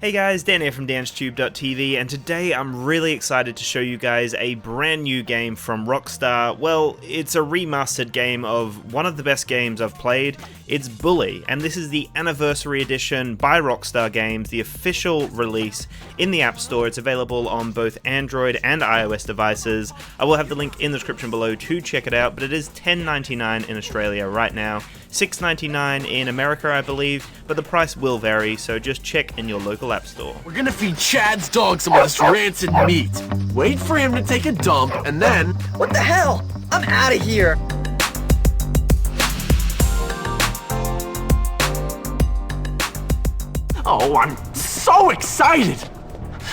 Hey guys, Dan here from DansTube.TV, and today I'm really excited to show you guys a brand new game from Rockstar. Well, it's a remastered game of one of the best games I've played. It's Bully, and this is the anniversary edition by Rockstar Games, the official release in the App Store. It's available on both Android and iOS devices. I will have the link in the description below to check it out, but it is $10.99 in Australia right now, $6.99 in America, I believe, but the price will vary, so just check in your local App Store. We're gonna feed Chad's dog some of this rancid meat. Wait for him to take a dump, and then... What the hell? I'm out of here! Oh, I'm so excited!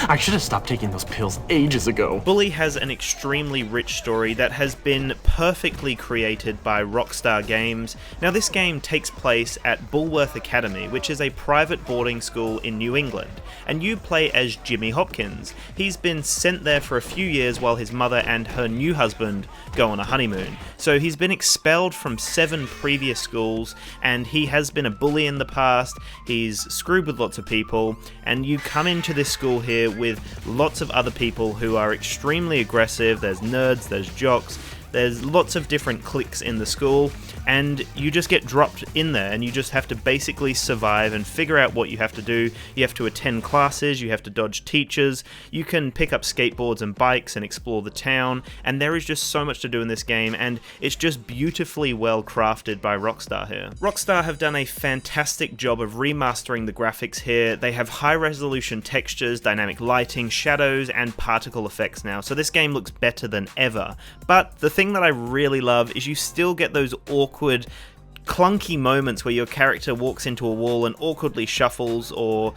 I should have stopped taking those pills ages ago. Bully has an extremely rich story that has been perfectly created by Rockstar Games. Now, this game takes place at Bullworth Academy, which is a private boarding school in New England, and you play as Jimmy Hopkins. He's been sent there for a few years while his mother and her new husband go on a honeymoon. So he's been expelled from 7 previous schools, and he has been a bully in the past. He's screwed with lots of people, and you come into this school here with lots of other people who are extremely aggressive. There's nerds, there's jocks, there's lots of different cliques in the school, and you just get dropped in there and you just have to basically survive and figure out what you have to do. You have to attend classes, you have to dodge teachers, you can pick up skateboards and bikes and explore the town, and there is just so much to do in this game, and it's just beautifully well crafted by Rockstar here. Rockstar have done a fantastic job of remastering the graphics here. They have high resolution textures, dynamic lighting, shadows, and particle effects now, so this game looks better than ever. But the thing that I really love is you still get those awkward, clunky moments where your character walks into a wall and awkwardly shuffles or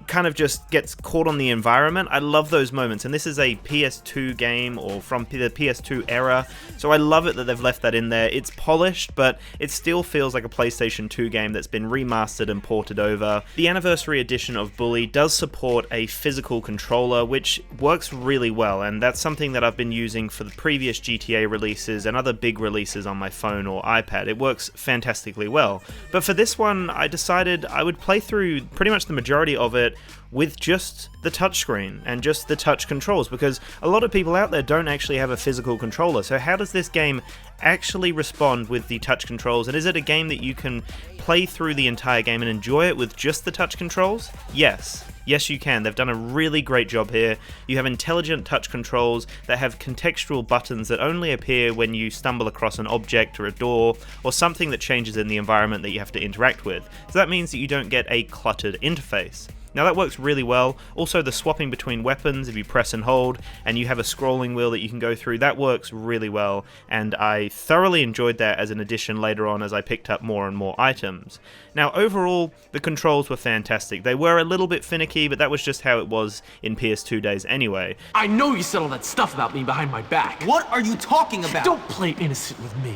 kind of just gets caught on the environment. I love those moments, and this is a PS2 game, or from the PS2 era, so I love it that they've left that in there. It's polished, but it still feels like a PlayStation 2 game that's been remastered and ported over. The anniversary edition of Bully does support a physical controller, which works really well, and that's something that I've been using for the previous GTA releases and other big releases on my phone or iPad. It works fantastically well. But for this one, I decided I would play through pretty much the majority of it with just the touchscreen and just the touch controls, because a lot of people out there don't actually have a physical controller. So how does this game actually respond with the touch controls, and is it a game that you can play through the entire game and enjoy it with just the touch controls? Yes. Yes, you can. They've done a really great job here. You have intelligent touch controls that have contextual buttons that only appear when you stumble across an object or a door or something that changes in the environment that you have to interact with. So that means that you don't get a cluttered interface. Now that works really well. Also, the swapping between weapons, if you press and hold, and you have a scrolling wheel that you can go through, that works really well, and I thoroughly enjoyed that as an addition later on as I picked up more and more items. Now overall, the controls were fantastic. They were a little bit finicky, but that was just how it was in PS2 days anyway. I know you said all that stuff about me behind my back. What are you talking about? Don't play innocent with me.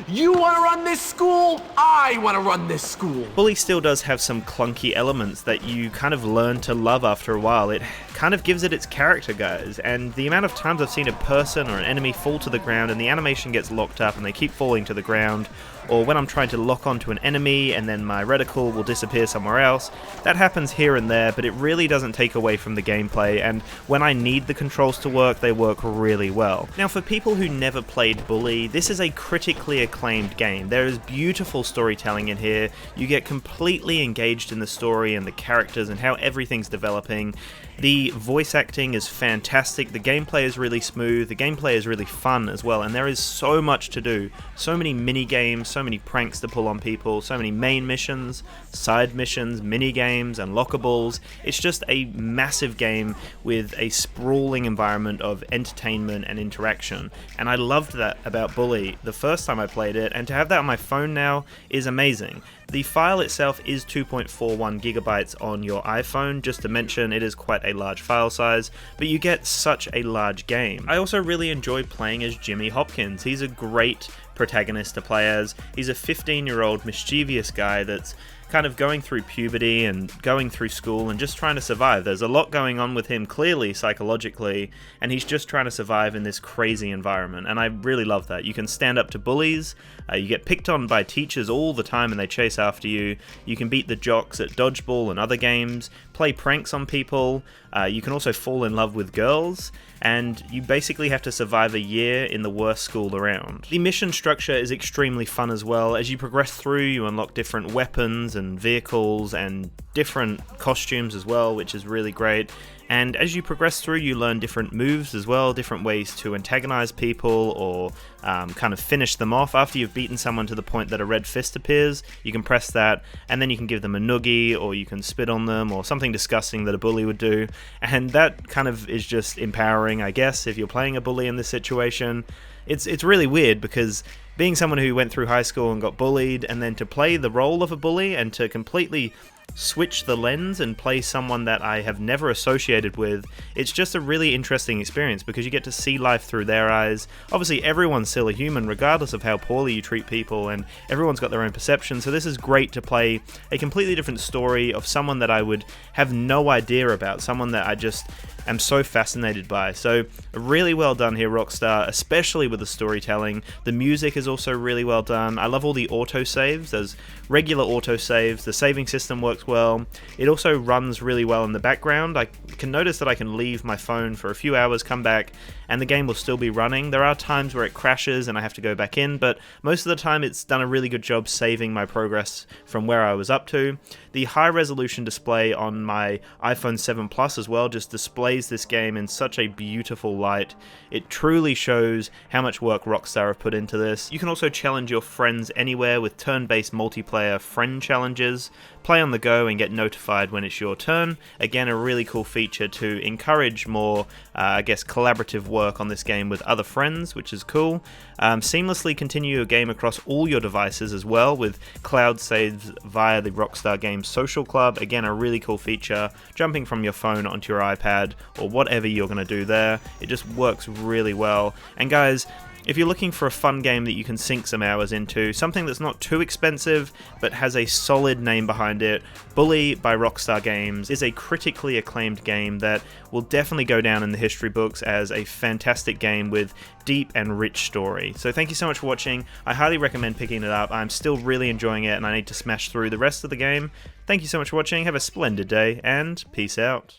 You want to run this school? I want to run this school. Bully still does have some clunky elements that you kind of learn to love after a while. It kind of gives it its character, guys, and the amount of times I've seen a person or an enemy fall to the ground and the animation gets locked up and they keep falling to the ground, or when I'm trying to lock onto an enemy and then my reticle will disappear somewhere else. That happens here and there, but it really doesn't take away from the gameplay, and when I need the controls to work, they work really well. Now, for people who never played Bully, this is a critically acclaimed game. There is beautiful storytelling in here. You get completely engaged in the story and the characters and how everything's developing. The voice acting is fantastic, the gameplay is really smooth, the gameplay is really fun as well, and there is so much to do. So many mini games, so many pranks to pull on people, so many main missions, side missions, mini games, unlockables. It's just a massive game with a sprawling environment of entertainment and interaction, and I loved that about Bully the first time I played it, and to have that on my phone now is amazing. The file itself is 2.41 gigabytes on your iPhone, just to mention it is quite a large file size, but you get such a large game. I also really enjoy playing as Jimmy Hopkins. He's a great protagonist to play as. He's a 15-year-old mischievous guy that's kind of going through puberty and going through school and just trying to survive. There's a lot going on with him, clearly, psychologically, and he's just trying to survive in this crazy environment, and I really love that. You can stand up to bullies, you get picked on by teachers all the time and they chase after you, you can beat the jocks at dodgeball and other games, play pranks on people, you can also fall in love with girls, and you basically have to survive a year in the worst school around. The mission structure is extremely fun as well. As you progress through, you unlock different weapons and vehicles and different costumes as well, which is really great. And as you progress through, you learn different moves as well, different ways to antagonize people or kind of finish them off. After you've beaten someone to the point that a red fist appears, you can press that, and then you can give them a noogie, or you can spit on them, or something disgusting that a bully would do. And that kind of is just empowering, I guess, if you're playing a bully in this situation. It's really weird, because being someone who went through high school and got bullied, and then to play the role of a bully and to completely switch the lens and play someone that I have never associated with, it's just a really interesting experience because you get to see life through their eyes. Obviously everyone's still a human regardless of how poorly you treat people, and everyone's got their own perception, so this is great to play a completely different story of someone that I would have no idea about, someone that I just am so fascinated by. So really well done here, Rockstar, especially with the storytelling. The music is also really well done. I love all the autosaves. There's regular autosaves. The saving system works well. It also runs really well in the background. I can notice that I can leave my phone for a few hours, come back, and the game will still be running. There are times where it crashes and I have to go back in, but most of the time it's done a really good job saving my progress from where I was up to. The high resolution display on my iPhone 7 Plus as well just displays this game in such a beautiful light. It truly shows how much work Rockstar have put into this. You can also challenge your friends anywhere with turn-based multiplayer friend challenges. Play on the go and get notified when it's your turn. Again, a really cool feature to encourage more, I guess, collaborative work on this game with other friends, which is cool. Seamlessly continue your game across all your devices as well with cloud saves via the Rockstar Games Social Club. Again, a really cool feature, jumping from your phone onto your iPad or whatever you're going to do there. It just works really well. And guys, if you're looking for a fun game that you can sink some hours into, something that's not too expensive but has a solid name behind it, Bully by Rockstar Games is a critically acclaimed game that will definitely go down in the history books as a fantastic game with deep and rich story. So thank you so much for watching. I highly recommend picking it up. I'm still really enjoying it and I need to smash through the rest of the game. Thank you so much for watching. Have a splendid day and peace out.